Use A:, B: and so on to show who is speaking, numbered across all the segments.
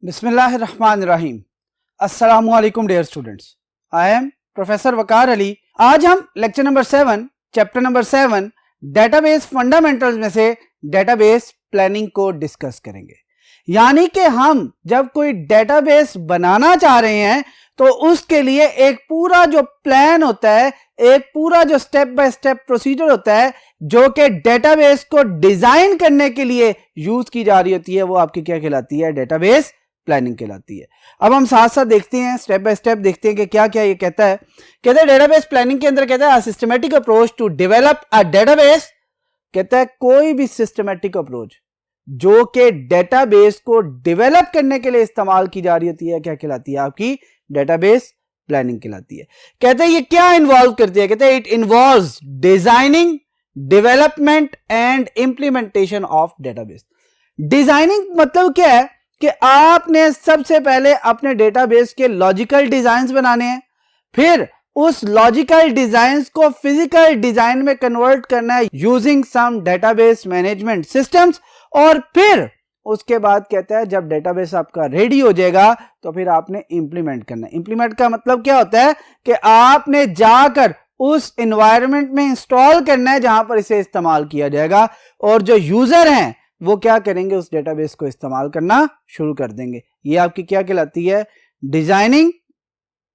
A: बिस्मिल्लाहिर्रहमानिर्रहीम। अस्सलामुअलैकुम dear students, I am professor Waqar Ali. आज हम lecture number 7 chapter number 7 database fundamentals में से डेटाबेस प्लानिंग को डिस्कस करेंगे। यानी कि हम जब कोई डेटाबेस बनाना चाह रहे हैं तो उसके लिए एक पूरा जो प्लान होता है, एक पूरा जो स्टेप बाय स्टेप प्रोसीजर होता है जो कि डेटाबेस को डिजाइन करने के लिए यूज की जा रही होती है, वो आपकी क्या कहलाती है? डेटाबेस प्लानिंग कहलाती है। अब हम साथ साथ देखते हैं, स्टेप बाय स्टेप देखते हैं कि क्या क्या ये कहता है। कहता है डेटाबेस प्लानिंग के अंदर कहता है systematic approach to develop a database. कहता है कोई भी सिस्टमैटिक अप्रोच जो कि डेटाबेस को डेवलप करने के लिए इस्तेमाल की जा रही होती है, क्या कहलाती है? आपकी डेटाबेस प्लानिंग कहलाती है। कहते हैं ये क्या इन्वॉल्व करती है? कहते हैं it involves designing, development and implementation of database. Designing मतलब क्या है कि आपने सबसे पहले अपने डेटाबेस के लॉजिकल डिजाइन्स बनाने हैं, फिर उस लॉजिकल डिजाइन्स को फिजिकल डिजाइन में कन्वर्ट करना है using some database management systems, और फिर उसके बाद कहता है जब डेटाबेस आपका रेडी हो जाएगा तो फिर आपने इंप्लीमेंट करना है। इंप्लीमेंट का मतलब क्या होता है कि आपने जाकर उस एनवायरनमेंट में इंस्टॉल करना है जहां पर इसे इस्तेमाल किया जाएगा, और जो यूजर हैं वो क्या करेंगे? उस डेटाबेस को इस्तेमाल करना शुरू कर देंगे। ये आपकी क्या कहलाती है? डिजाइनिंग,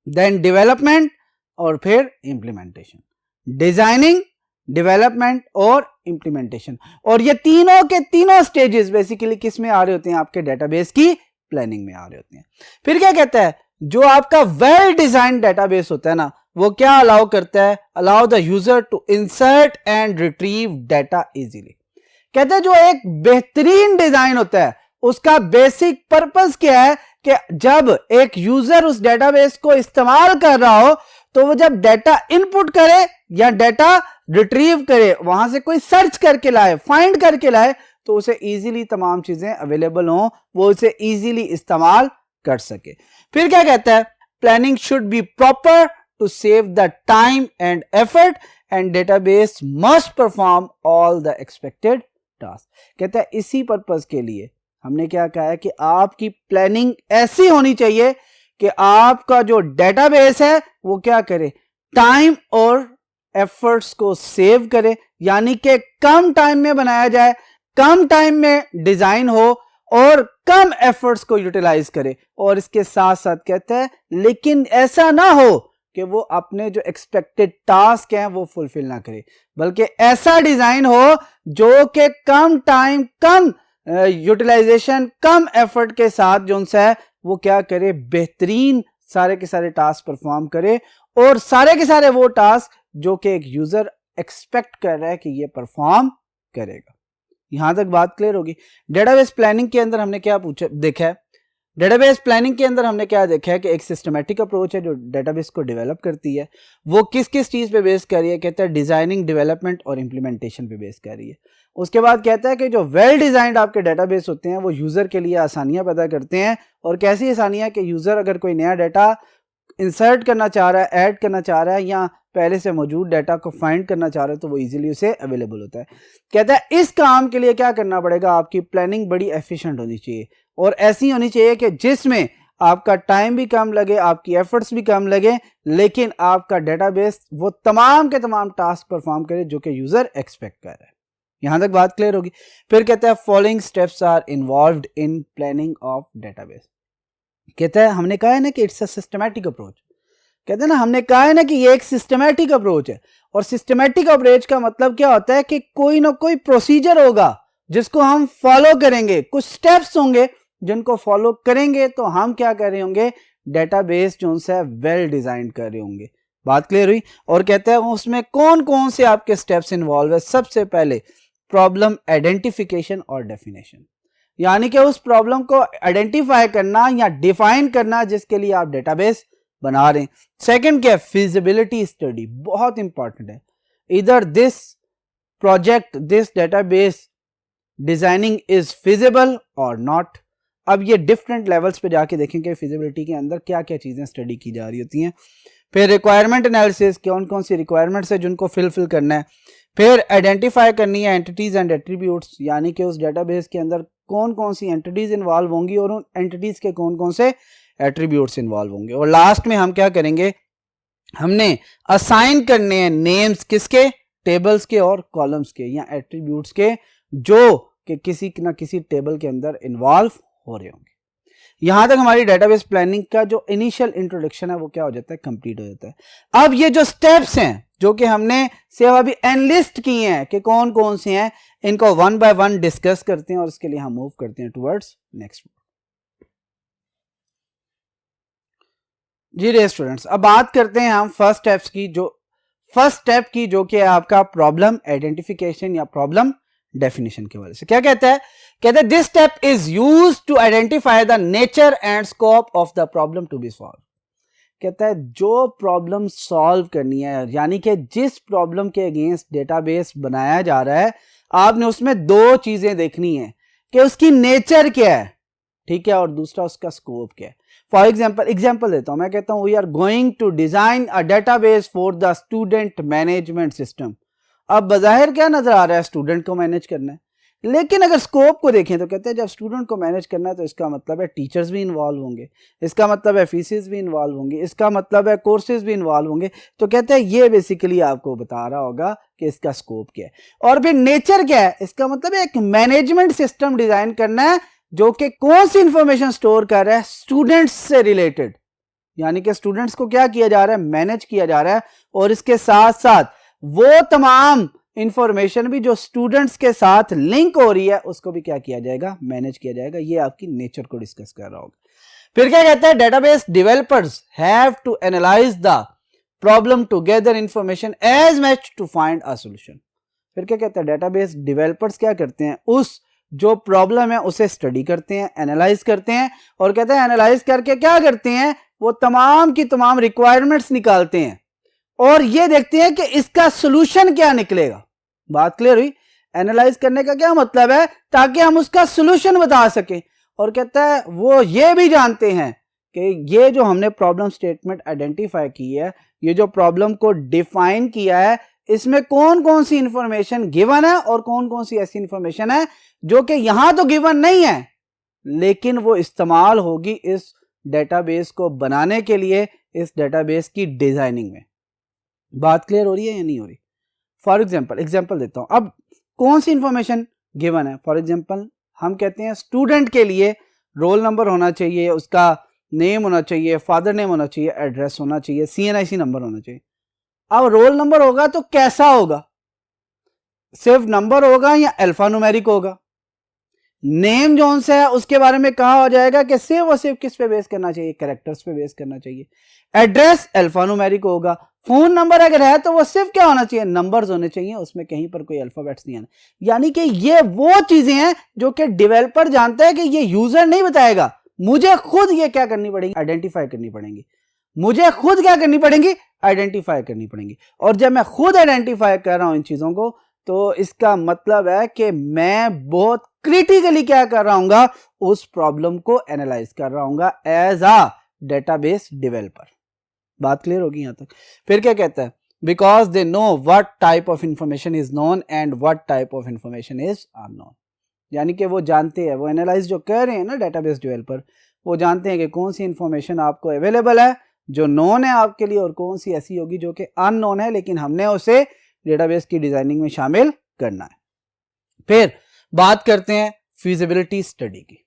A: देन डेवलपमेंट और फिर इंप्लीमेंटेशन। डिजाइनिंग, डेवलपमेंट और इंप्लीमेंटेशन, और ये तीनों के तीनों स्टेजेस बेसिकली किस में आ रहे होते हैं? आपके डेटाबेस की प्लानिंग में आ रहे होते हैं। फिर क्या कहता है? जो आपका वेल डिजाइन डेटाबेस होता है ना, वो क्या अलाउ करता है? Allow the user to insert and retrieve data easily. कहते हैं जो एक बेहतरीन डिजाइन होता है उसका बेसिक पर्पस क्या है कि जब एक यूजर उस डेटाबेस को इस्तेमाल कर रहा हो तो वो जब डाटा इनपुट करे या डाटा रिट्रीव करे, वहां से कोई सर्च करके लाए, फाइंड करके लाए, तो उसे इजीली तमाम चीजें अवेलेबल हो, वो उसे इजीली इस्तेमाल कर सके। फिर क्या कहता है? Planning should be proper to save the time and effort and database must perform all the expected task. कहता है इसी पर्पस के लिए हमने क्या कहा है कि आपकी प्लानिंग ऐसी होनी चाहिए कि आपका जो डेटाबेस है वो क्या करे? टाइम और एफर्ट्स को सेव करे, यानी कि कम टाइम में बनाया जाए, कम टाइम में डिजाइन हो और कम एफर्ट्स को यूटिलाइज करे। और इसके साथ साथ कहते हैं लेकिन ऐसा ना हो कि वो अपने जो एक्सपेक्टेड टास्क हैं वो फुलफिल ना करे, बल्कि ऐसा डिजाइन हो जो कि कम टाइम, कम यूटिलाइजेशन, कम एफर्ट के साथ जो उनसे है वो क्या करे? बेहतरीन सारे के सारे टास्क परफॉर्म करे, और सारे के सारे वो टास्क जो कि एक यूजर एक्सपेक्ट कर रहा है कि ये परफॉर्म करेगा। यहां तक बात क्लियर होगी। डेटाबेस प्लानिंग के अंदर हमने क्या देखा है? डेटाबेस प्लानिंग के अंदर हमने क्या देखा है कि एक सिस्टमैटिक अप्रोच है जो डेटाबेस को डेवलप करती है। वो किस किस चीज पे बेस कर रही है? कहता है डिजाइनिंग, डेवलपमेंट और इंप्लीमेंटेशन पे बेस कर रही है। उसके बाद कहता है कि जो वेल डिजाइंड आपके डेटाबेस होते हैं वो यूजर के लिए आसानियां पैदा करते हैं। और कैसी आसानियां? कि यूजर अगर कोई नया डाटा इंसर्ट करना चाह रहा है, ऐड करना चाह रहा है, या पहले से मौजूद डाटा को फाइंड करना चाह रहा है तो वो इजीली उसे अवेलेबल होता है। कहता है इस काम के लिए क्या करना पड़ेगा? आपकी प्लानिंग बड़ी एफिशिएंट होनी चाहिए और ऐसी होनी चाहिए कि जिसमें आपका टाइम भी कम लगे, आपकी एफर्ट्स भी कम लगे, लेकिन आपका डेटाबेस वो तमाम के तमाम टास्क परफॉर्म करे जो कि यूजर एक्सपेक्ट कर रहा है। यहां तक बात क्लियर होगी। फिर कहता है following steps are involved in planning of database. कहता है हमने कहा है ना कि इट्स अ सिस्टमैटिक अप्रोच। कहते हैं ना, हमने कहा है ना कि ये एक सिस्टमैटिक अप्रोच है, और सिस्टमैटिक अप्रोच का मतलब क्या होता है कि कोई ना कोई प्रोसीजर होगा जिसको हम फॉलो करेंगे, कुछ स्टेप्स होंगे जिनको फॉलो करेंगे तो हम क्या कर रहे होंगे? डेटाबेस जो है वेल डिजाइन कर रहे होंगे। बात क्लियर हुई। और कहते हैं उसमें कौन कौन से आपके स्टेप्स इन्वॉल्व है? सबसे पहले प्रॉब्लम आइडेंटिफिकेशन और डेफिनेशन, यानी कि उस प्रॉब्लम को आइडेंटिफाई करना या डिफाइन करना जिसके लिए आप डेटाबेस बना रहे हैं। सेकंड क्या है? फिजिबिलिटी स्टडी, बहुत इंपॉर्टेंट है। इधर this project, this database designing is feasible और नॉट। अब ये डिफरेंट लेवल्स पे जाके देखेंगे फिजिबिलिटी के अंदर क्या क्या चीजें स्टडी की जा रही होती हैं। फिर रिक्वायरमेंट एनालिसिस, कौन कौन सी रिक्वायरमेंट्स है जिनको फिल करना है। फिर आइडेंटिफाई करनी है एंटिटीज एंड एट्रीब्यूट्स, यानी कि उस डेटाबेस के अंदर कौन कौन सी एंटिटीज इन्वॉल्व होंगी और उन एंटिटीज के कौन कौन से एट्रीब्यूट्स इन्वॉल्व होंगे। और लास्ट में हम क्या करेंगे, हमने असाइन करने हैं नेम्स किसके, टेबल्स के और कॉलम्स के या एट्रीब्यूट्स के, जो कि किसी न किसी टेबल के अंदर इन्वॉल्व हो रहे होंगे। यहां तक हमारी डेटाबेस प्लानिंग का जो इनिशियल इंट्रोडक्शन है वो क्या हो जाता है, कंप्लीट हो जाता है। अब ये जो स्टेप्स हैं जो कि हमने सिर्फ अभी एनलिस्ट किए हैं कि कौन कौन से हैं, इनको वन बाय वन डिस्कस करते हैं और इसके लिए हम मूव करते हैं टुवर्ड्स नेक्स्ट। जी रे स्टूडेंट्स, अब बात करते हैं हम फर्स्ट स्टेप की जो कि आपका प्रॉब्लम आइडेंटिफिकेशन या प्रॉब्लम डेफिनेशन के वजह से। क्या कहता है this step is used to identify the nature and scope of the problem to be solve. कहता है जो प्रॉब्लम सॉल्व करनी है, यानी कि जिस प्रॉब्लम के अगेंस्ट डेटाबेस बनाया जा रहा है, आपने उसमें दो चीजें देखनी है कि उसकी नेचर क्या है, ठीक है, और दूसरा उसका स्कोप क्या है। फॉर एग्जाम्पल देता हूं, मैं कहता हूं we are going to design a database for the student management system. अब बजाहिर क्या नजर आ रहा है, स्टूडेंट को मैनेज करना है, लेकिन अगर स्कोप को देखें तो कहते हैं जब स्टूडेंट को मैनेज करना है तो इसका मतलब है टीचर्स भी इन्वॉल्व होंगे, इसका मतलब है फीसिस भी इन्वॉल्व होंगे, इसका मतलब है कोर्सेज भी इन्वॉल्व होंगे। तो कहते हैं ये बेसिकली आपको बता रहा होगा कि इसका स्कोप क्या है। और फिर नेचर क्या है, इसका मतलब है एक मैनेजमेंट सिस्टम डिजाइन करना है जो कि कौन सी इंफॉर्मेशन स्टोर कर रहा है, स्टूडेंट्स से रिलेटेड, यानी कि स्टूडेंट्स को क्या किया जा रहा है, मैनेज किया जा रहा है, और इसके साथ साथ वो तमाम इंफॉर्मेशन भी जो स्टूडेंट्स के साथ लिंक हो रही है उसको भी क्या किया जाएगा, मैनेज किया जाएगा। ये आपकी नेचर को डिस्कस कर रहा होगा। फिर क्या कहता है, database developers have to analyse the problem to gather information as much to find a solution. फिर क्या कहता है, डेटाबेस डेवलपर्स क्या करते हैं, उस जो प्रॉब्लम है उसे स्टडी करते हैं, एनालाइज करते हैं, और कहते हैं एनालाइज करके क्या करते हैं, वो तमाम की तमाम रिक्वायरमेंट्स निकालते हैं और ये देखते हैं कि इसका सोल्यूशन क्या निकलेगा। बात क्लियर हुई? एनालाइज करने का क्या मतलब है, ताकि हम उसका सोल्यूशन बता सकें। और कहता है वो ये भी जानते हैं कि ये जो हमने प्रॉब्लम स्टेटमेंट आइडेंटिफाई की है, ये जो प्रॉब्लम को डिफाइन किया है, इसमें कौन कौन सी इंफॉर्मेशन गिवन है और कौन कौन सी ऐसी इंफॉर्मेशन है जो कि यहां तो गिवन नहीं है लेकिन वो इस्तेमाल होगी इस डेटाबेस को बनाने के लिए, इस डेटाबेस की डिजाइनिंग में। बात क्लियर हो रही है या नहीं हो रही? फॉर एग्जाम्पल देता हूं। अब कौन सी इंफॉर्मेशन गिवन है, फॉर एग्जाम्पल हम कहते हैं स्टूडेंट के लिए रोल नंबर होना चाहिए, उसका नेम होना चाहिए, फादर नेम होना चाहिए, एड्रेस होना चाहिए, CNIC नंबर होना चाहिए। अब रोल नंबर होगा तो कैसा होगा, सिर्फ नंबर होगा या अल्फा न्यूमेरिक होगा? नेम जोन से है उसके बारे में कहा हो जाएगा कि सिर्फ और सिर्फ किस पे बेस करना चाहिए, कैरेक्टर्स पे बेस करना चाहिए। एड्रेस अल्फा न्यूमेरिक होगा। फोन नंबर अगर है तो वो सिर्फ क्या होना चाहिए, नंबर्स होने चाहिए, उसमें कहीं पर कोई अल्फाबेट्स नहीं आना। यानी कि ये वो चीजें हैं जो कि डेवलपर जानता है कि ये यूजर नहीं बताएगा, मुझे खुद ये क्या करनी पड़ेगी, आइडेंटिफाई करनी पड़ेंगी, मुझे खुद क्या करनी पड़ेगी, आइडेंटिफाई करनी पड़ेंगी। और जब मैं खुद आइडेंटिफाई कर रहा हूं इन चीजों को तो इसका मतलब है कि मैं बहुत क्रिटिकली क्या कर रहा हूं, उस प्रॉब्लम को एनालाइज कर रहा हूं एज अ डेटाबेस डेवलपर। बात क्लियर होगी यहां तक? फिर क्या कहता है, because they know what type of information is known and what type of information is unknown. यानी कि वो जानते हैं, वो एनालाइज जो कर रहे हैं ना डेटाबेस डेवलपर, वो जानते हैं कि कौन सी इंफॉर्मेशन आपको अवेलेबल है जो नोन है आपके लिए और कौन सी ऐसी होगी जो कि अननोन है लेकिन हमने उसे डेटाबेस की डिजाइनिंग में शामिल करना है। फिर बात करते हैं फिजिबिलिटी स्टडी की,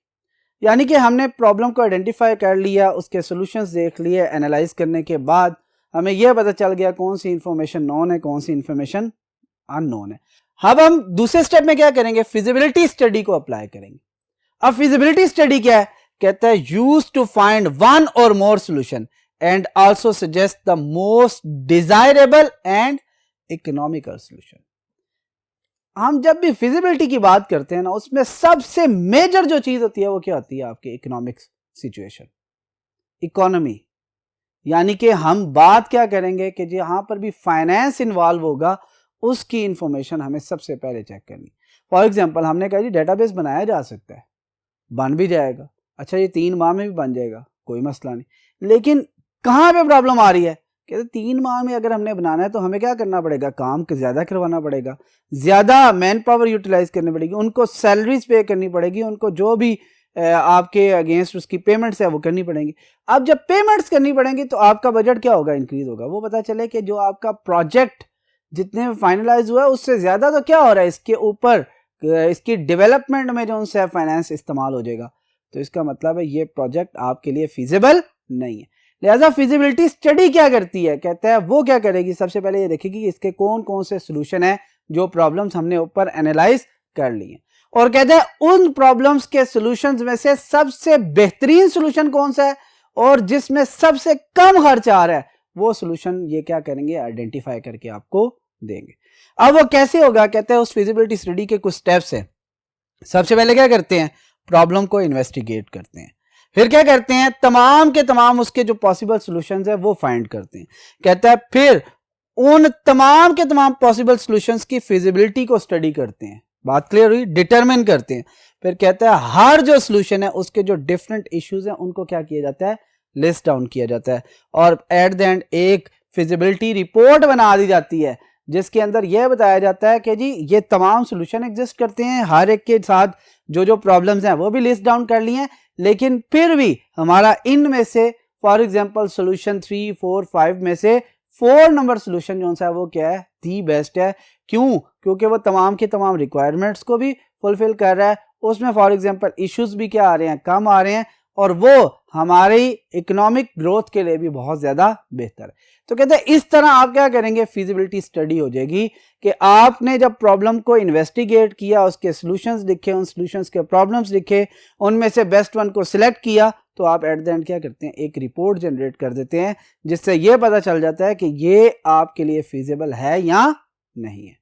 A: यानी कि हमने प्रॉब्लम को आइडेंटिफाई कर लिया, उसके सॉल्यूशंस देख लिए, एनालाइज करने के बाद हमें यह पता चल गया कौन सी इंफॉर्मेशन नोन है, कौन सी इंफॉर्मेशन अननोन है। अब हम दूसरे स्टेप में क्या करेंगे, फिजिबिलिटी स्टडी को अप्लाई करेंगे। अब फिजिबिलिटी स्टडी क्या है, कहता है use to find one or more solution and also suggest the most desirable and economical solution. हम जब भी फिजिबिलिटी की बात करते हैं ना, उसमें सबसे मेजर जो चीज होती है वो क्या होती है, आपकी इकोनॉमिक सिचुएशन, इकोनॉमी। यानी कि हम बात क्या करेंगे कि जहां पर भी फाइनेंस इन्वॉल्व होगा उसकी इंफॉर्मेशन हमें सबसे पहले चेक करनी। फॉर एग्जांपल हमने कहा जी डेटाबेस बनाया जा सकता है, बन भी जाएगा, अच्छा ये 3 माह में भी बन जाएगा, कोई मसला नहीं, लेकिन कहां पे प्रॉब्लम आ रही है, कहते 3 माह में अगर हमने बनाना है तो हमें क्या करना पड़ेगा, काम ज़्यादा करवाना पड़ेगा, ज़्यादा मैन पावर यूटिलाइज करनी पड़ेगी, उनको सैलरीज पे करनी पड़ेगी, उनको जो भी आपके अगेंस्ट उसकी पेमेंट्स है वो करनी पड़ेंगी। अब जब पेमेंट्स करनी पड़ेंगी तो आपका बजट क्या होगा, इंक्रीज होगा। वो पता चले कि जो आपका प्रोजेक्ट जितने में फाइनलाइज हुआ है उससे ज़्यादा तो क्या हो रहा है, इसके ऊपर इसकी डेवलपमेंट में जो उनसे फाइनेंस इस्तेमाल हो जाएगा, तो इसका मतलब है ये प्रोजेक्ट आपके लिए फिजिबल नहीं है। लिहाजा फिजिबिलिटी स्टडी क्या करती है, कहता है वो क्या करेगी, सबसे पहले ये देखेगी कि इसके कौन कौन से सोल्यूशन है जो प्रॉब्लम्स हमने ऊपर एनालाइज कर ली है, और कहता है उन प्रॉब्लम्स के सोल्यूशंस में से सबसे बेहतरीन सोल्यूशन कौन सा है और जिसमें सबसे कम खर्च आ रहा है वो सोल्यूशन ये क्या करेंगे, आइडेंटिफाई करके आपको देंगे। अब वो कैसे होगा, कहते हैं उस फिजिबिलिटी स्टडी के कुछ स्टेप्स हैं। सबसे पहले क्या करते हैं, प्रॉब्लम को इन्वेस्टिगेट करते हैं, फिर क्या करते हैं, तमाम के तमाम उसके जो पॉसिबल सॉल्यूशंस है वो फाइंड करते हैं। कहता है फिर उन तमाम के तमाम पॉसिबल सॉल्यूशंस की फिजिबिलिटी को स्टडी करते हैं, बात क्लियर हुई, डिटरमिन करते हैं। फिर कहता है हर जो सॉल्यूशन है उसके जो डिफरेंट इश्यूज हैं उनको क्या किया जाता है, लिस्ट डाउन किया जाता है, और एट द एंड एक फिजिबिलिटी रिपोर्ट बना दी जाती है जिसके अंदर यह बताया जाता है कि जी ये तमाम सॉल्यूशन एग्जिस्ट करते हैं, हर एक के साथ जो जो प्रॉब्लम्स हैं वो भी लिस्ट डाउन कर ली हैं, लेकिन फिर भी हमारा इनमें से फॉर एग्जांपल सॉल्यूशन 3, 4, 5 में से 4 नंबर सॉल्यूशन जो सा है वो क्या है, दी बेस्ट है। क्यों, क्योंकि वो तमाम के तमाम रिक्वायरमेंट्स को भी फुलफिल कर रहा है, उसमें फॉर एग्जांपल इश्यूज भी क्या आ रहे हैं, कम आ रहे हैं, और वो हमारी इकोनॉमिक ग्रोथ के लिए भी बहुत ज्यादा बेहतर है। तो कहते हैं इस तरह आप क्या करेंगे, फिजिबिलिटी स्टडी हो जाएगी कि आपने जब प्रॉब्लम को इन्वेस्टिगेट किया, उसके सॉल्यूशंस लिखे, उन सॉल्यूशंस के प्रॉब्लम्स लिखे, उनमें से बेस्ट वन को सिलेक्ट किया, तो आप एट द एंड क्या करते हैं, एक रिपोर्ट जनरेट कर देते हैं जिससे ये पता चल जाता है कि ये आपके लिए फिजिबल है या नहीं है।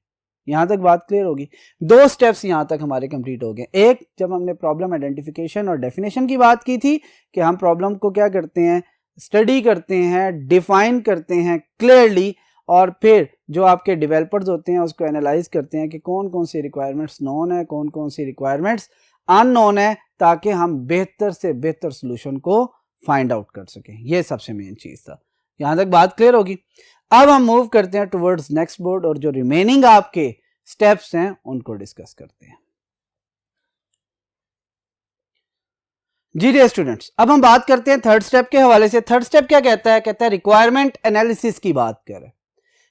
A: यहां तक बात क्लियर होगी। 2 स्टेप्स यहां तक हमारे कंप्लीट हो गए। एक, जब हमने प्रॉब्लम आइडेंटिफिकेशन और डेफिनेशन की बात की थी कि हम प्रॉब्लम को क्या करते हैं, स्टडी करते हैं, डिफाइन करते हैं क्लियरली, और फिर जो आपके डेवलपर्स होते हैं उसको एनालाइज करते हैं कि कौन कौन सी रिक्वायरमेंट्स नोन है, कौन कौन सी रिक्वायरमेंट्स अननोन है, ताकि हम बेहतर से बेहतर सोल्यूशन को फाइंड आउट कर सकें। ये सबसे मेन चीज था। यहां तक बात क्लियर होगी। अब हम मूव करते हैं टुवर्ड्स नेक्स्ट बोर्ड और जो रिमेनिंग आपके स्टेप्स हैं उनको डिस्कस करते हैं। जी डियर स्टूडेंट्स, अब हम बात करते हैं थर्ड स्टेप के हवाले से। थर्ड स्टेप क्या कहता है, कहता है रिक्वायरमेंट एनालिसिस की बात करें,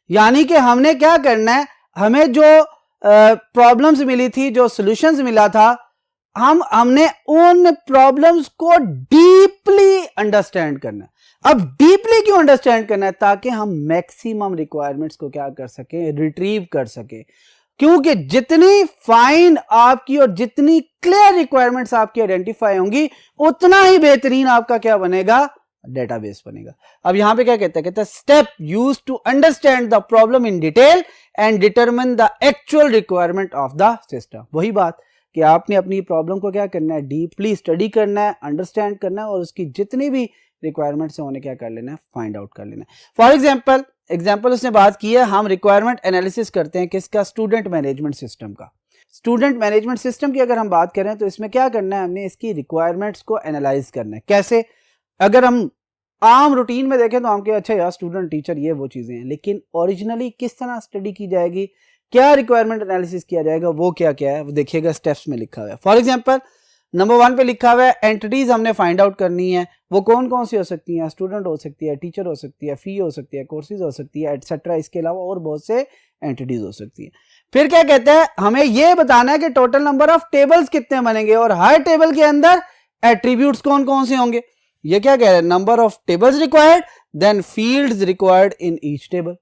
A: यानी कि हमने क्या करना है, हमें जो प्रॉब्लम्स मिली थी, जो सॉल्यूशंस मिला था, हमने उन प्रॉब्लम्स को डीपली अंडरस्टैंड करना है। अब डीपली क्यों अंडरस्टैंड करना है, ताकि हम मैक्सिमम रिक्वायरमेंट्स को क्या कर सके, रिट्रीव कर सके। क्योंकि जितनी फाइन आपकी और जितनी क्लियर रिक्वायरमेंट्स आपकी आइडेंटिफाई होंगी, उतना ही बेहतरीन आपका क्या बनेगा, डेटाबेस बनेगा। अब यहां पे क्या कहता है step use to understand the problem in detail and determine the actual requirement of the system. वही बात कि आपने अपनी प्रॉब्लम को क्या करना है, डीपली स्टडी करना है, अंडरस्टैंड करना है, और उसकी जितनी भी रिक्वायरमेंट्स है उन्हें क्या कर लेना है, फाइंड आउट कर लेना है। फॉर एग्जाम्पल उसने बात की है, हम रिक्वायरमेंट एनालिसिस करते हैं किसका, स्टूडेंट मैनेजमेंट सिस्टम का। स्टूडेंट मैनेजमेंट सिस्टम की अगर हम बात करें तो इसमें क्या करना है, हमने इसकी रिक्वायरमेंट्स को एनालाइज करना है। कैसे, अगर हम आम रूटीन में देखें तो हम कहें अच्छा यार स्टूडेंट टीचर ये वो चीजें हैं, लेकिन ओरिजिनली किस तरह स्टडी की जाएगी, क्या रिक्वायरमेंट एनालिसिस किया जाएगा, वो क्या क्या है वो देखिएगा, स्टेप्स में लिखा हुआ है। फॉर एग्जांपल नंबर 1 पे लिखा हुआ है एंटिटीज हमने फाइंड आउट करनी है। वो कौन कौन सी हो सकती हैं, स्टूडेंट हो सकती है, टीचर हो सकती है, फी हो सकती है, कोर्सेज हो सकती है, एटसेट्रा। इसके अलावा और बहुत से एंटिटीज हो सकती है। फिर क्या कहता है, हमें यह बताना है कि टोटल नंबर ऑफ टेबल्स कितने बनेंगे और हर टेबल के अंदर एट्रीब्यूट्स कौन कौन से होंगे। ये क्या कह रहे हैं, number of tables required then fields required in each table.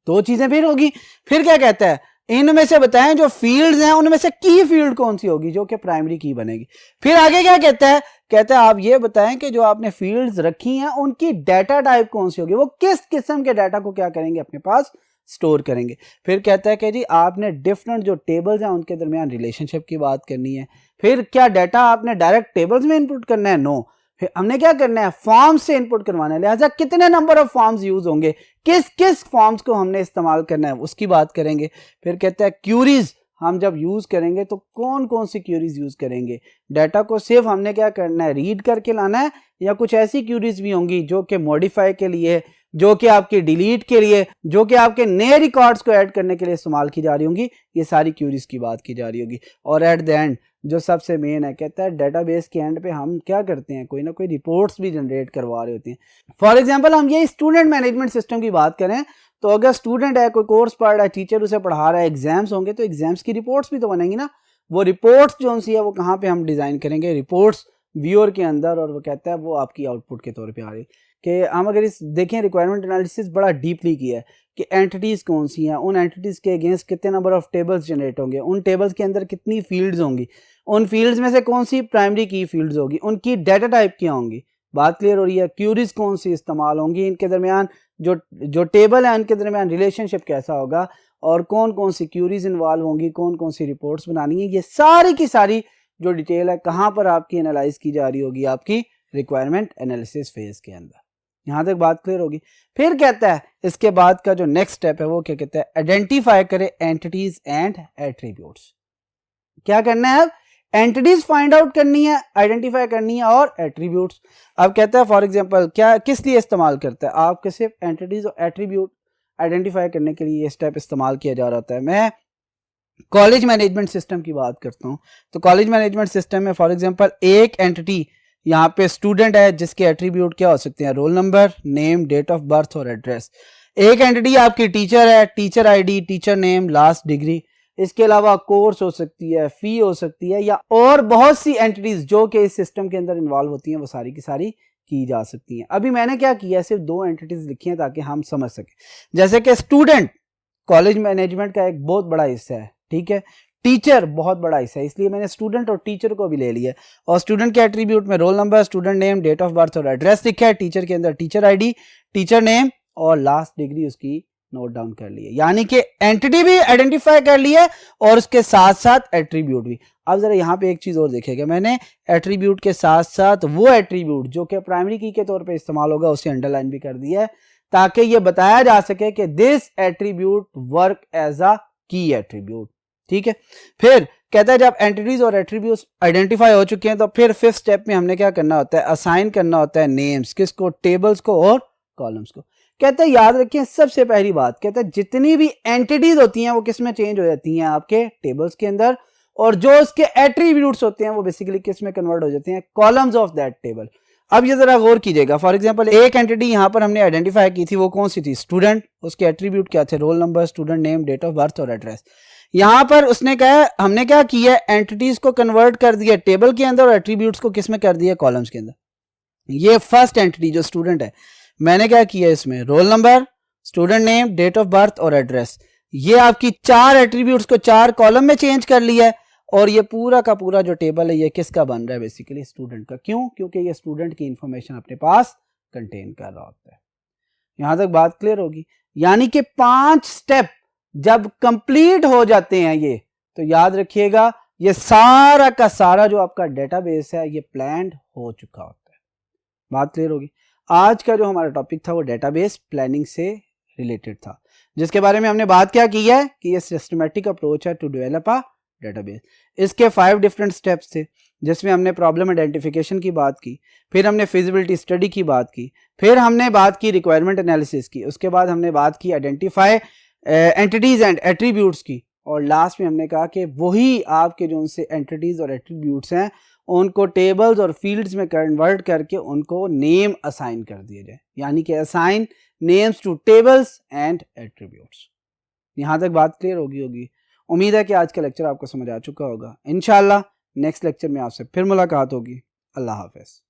A: 2 चीजें फिर होगी। फिर क्या कहता है, इनमें से बताएं जो फील्ड्स हैं उनमें से की फील्ड कौन सी होगी जो कि प्राइमरी की बनेगी। फिर आगे क्या कहता है, कहता है आप ये बताएं कि जो आपने फील्ड्स रखी हैं उनकी डाटा टाइप कौन सी होगी, वो किस किस्म के डाटा को क्या करेंगे, अपने पास स्टोर करेंगे। फिर कहता है कि जी आपने डिफरेंट जो टेबल्स हैं उनके दरमियान रिलेशनशिप की बात करनी है। फिर क्या डाटा आपने डायरेक्ट टेबल्स में इनपुट करना है, नो, फिर हमने क्या करना है, फॉर्म्स से इनपुट करवाना है। लिहाजा कितने नंबर ऑफ फॉर्म्स यूज होंगे, किस किस फॉर्म्स को हमने इस्तेमाल करना है, उसकी बात करेंगे। फिर कहता है क्यूरीज हम जब यूज करेंगे तो कौन कौन सी क्यूरीज यूज करेंगे, डाटा को सिर्फ हमने क्या करना है, रीड करके लाना है, या कुछ ऐसी क्यूरीज भी होंगी जो कि मॉडिफाई के लिए जो कि आपके डिलीट के लिए, जो कि आपके नए रिकॉर्ड्स को ऐड करने के लिए इस्तेमाल की जा रही होंगी। ये सारी क्यूरीज की बात की जा रही होगी। और एट द एंड जो सबसे मेन है, कहता है डेटाबेस के एंड पे हम क्या करते हैं, कोई ना कोई रिपोर्ट्स भी जनरेट करवा रहे होते हैं। फॉर एग्जांपल हम ये स्टूडेंट मैनेजमेंट सिस्टम की बात करें तो अगर स्टूडेंट है, कोई कोर्स पढ़ रहा है, टीचर उसे पढ़ा रहा है, एग्जाम्स होंगे तो एग्जाम्स की रिपोर्ट्स भी तो बनेंगी ना। वो रिपोर्ट्स जो सी है वो कहाँ पे हम डिजाइन करेंगे, रिपोर्ट्स व्यूअर के अंदर। और वो कहता है वो आपकी आउटपुट के तौर पे आ रही कि हम अगर इस देखें रिक्वायरमेंट एनालिसिस बड़ा डीपली किया है कि एंटिटीज़ कौन सी हैं, उन एंटिटीज़ के अगेंस्ट कितने नंबर ऑफ टेबल्स जनरेट होंगे, उन टेबल्स के अंदर कितनी फील्ड्स होंगी, उन फील्ड्स में से कौन सी प्राइमरी की फील्ड्स होगी, उनकी डाटा टाइप क्या होंगी। बात क्लियर हो रही है। क्यूरीज कौन सी इस्तेमाल होंगी, इनके दरमियान जो टेबल है उनके दरमियान रिलेशनशिप कैसा होगा, और कौन कौन सी क्यूरीज इन्वॉल्व होंगी, कौन कौन सी रिपोर्ट्स बनानी है। ये सारी की सारी जो डिटेल है कहाँ पर आपकी एनालाइज की जा रही होगी, आपकी रिक्वायरमेंट एनालिसिस फेज के अंदर। यहाँ तक बात क्लियर होगी। फिर कहता है इसके बाद का जो नेक्स्ट स्टेप है वो क्या कहता है, आइडेंटिफाई करे एंटिटीज एंड एट्रीब्यूट्स। क्या करना है, अब एंटिटीज फाइंड आउट करनी है, आइडेंटिफाई करनी है, और एट्रीब्यूट्स। अब कहता है फॉर एग्जांपल क्या किस लिए इस्तेमाल करता है, आपके सिर्फ एंटिटीज और एट्रीब्यूट आइडेंटिफाई करने के लिए ये स्टेप इस्तेमाल किया जा रहा होता है। मैं कॉलेज मैनेजमेंट सिस्टम की बात करता हूँ तो कॉलेज मैनेजमेंट सिस्टम में फॉर एग्जांपल एक एंटिटी यहाँ पे स्टूडेंट है जिसके एट्रीब्यूट क्या हो सकते हैं, roll number, name, date of birth और एड्रेस। एक एंटिटी आपकी टीचर है, teacher ID, teacher name, last degree. इसके अलावा कोर्स हो सकती है, फी हो सकती है, या और बहुत सी एंटिटीज जो कि इस सिस्टम के अंदर इन्वॉल्व होती हैं वो सारी की सारी की जा सकती हैं। अभी मैंने क्या किया है, सिर्फ दो एंटिटीज लिखी हैं ताकि हम समझ सकें। जैसे कि स्टूडेंट कॉलेज मैनेजमेंट का एक बहुत बड़ा हिस्सा है, ठीक है। टीचर बहुत बड़ा हिस्सा है, इसलिए मैंने स्टूडेंट और टीचर को भी ले लिया। और स्टूडेंट के एट्रीब्यूट में roll number, student name, date of birth और एड्रेस लिखा है। टीचर के अंदर टीचर आईडी, टीचर नेम और लास्ट डिग्री उसकी नोट डाउन कर ली है। यानी कि एंटिटी भी आइडेंटिफाई कर ली है और उसके साथ साथ एट्रीब्यूट भी। अब जरा यहाँ पे एक चीज और देखिएगा, मैंने एट्रीब्यूट के साथ साथ वो एट्रीब्यूट जो कि प्राइमरी की के तौर पे इस्तेमाल होगा उसे अंडरलाइन भी कर दिया है ताकि ये बताया जा सके कि this attribute work as a key attribute, ठीक है। फिर कहता है जब एंटिटीज और एट्रीब्यूट्स आइडेंटिफाई हो चुके हैं तो फिर फिफ्थ स्टेप में हमने क्या करना होता है, असाइन करना होता है नेम्स, किसको, टेबल्स को और कॉलम्स को। कहते हैं याद रखिए सबसे पहली बात, कहते हैं जितनी भी एंटिटीज होती हैं वो किस में चेंज हो जाती हैं, आपके टेबल्स के अंदर, और जो उसके एट्रीब्यूट्स होते हैं वो बेसिकली किस में कन्वर्ट हो जाते हैं, कॉलम्स ऑफ दैट टेबल। अब ये जरा गौर कीजिएगा, फॉर एग्जांपल एक एंटिटी यहां पर हमने आइडेंटिफाई की थी, वो कौन सी थी, स्टूडेंट। उसके एट्रीब्यूट क्या थे, roll number, student name, date of birth और एड्रेस। यहां पर उसने कहा हमने क्या किया, एंटिटीज को कन्वर्ट कर दिया टेबल के अंदर और एट्रीब्यूट्स को किस में कर दिया, कॉलम्स के अंदर। ये फर्स्ट एंटिटी जो स्टूडेंट है, मैंने क्या किया इसमें, roll number, student name, date of birth और एड्रेस, ये आपकी चार एट्रीब्यूट्स को चार कॉलम में चेंज कर लिया है। और ये पूरा का पूरा जो टेबल है ये किसका बन रहा है, बेसिकली स्टूडेंट का। क्यों, क्योंकि ये स्टूडेंट की इंफॉर्मेशन अपने पास कंटेन कर रहा होता है। यहां तक बात क्लियर होगी। यानी कि 5 स्टेप जब कंप्लीट हो जाते हैं ये, तो याद रखिएगा ये सारा का सारा जो आपका डेटाबेस है ये प्लान्ड हो चुका होता है। बात क्लियर होगी। आज का जो हमारा टॉपिक था वो डेटाबेस प्लानिंग से रिलेटेड था, जिसके बारे में हमने बात क्या की है कि ये सिस्टमैटिक अप्रोच है टू डेवलप अ डेटाबेस। इसके 5 डिफरेंट स्टेप्स थे, जिसमें हमने प्रॉब्लम आइडेंटिफिकेशन की बात की, फिर हमने फिजिबिलिटी स्टडी की बात की, फिर हमने बात की रिक्वायरमेंट एनालिसिस की, उसके बाद हमने बात की आइडेंटिफाई एंटिटीज एंड एट्रीब्यूट्स की, और लास्ट में हमने कहा कि वही आपके जो उनसे एंटिटीज और एट्रीब्यूट्स हैं उनको टेबल्स और फील्ड्स में कन्वर्ट करके उनको नेम असाइन कर दिए जाए। यानी कि assign names to tables and attributes. यहां तक बात क्लियर होगी। उम्मीद है कि आज का लेक्चर आपको समझ आ चुका होगा। इंशाल्लाह नेक्स्ट लेक्चर में आपसे फिर मुलाकात होगी। अल्लाह हाफिज।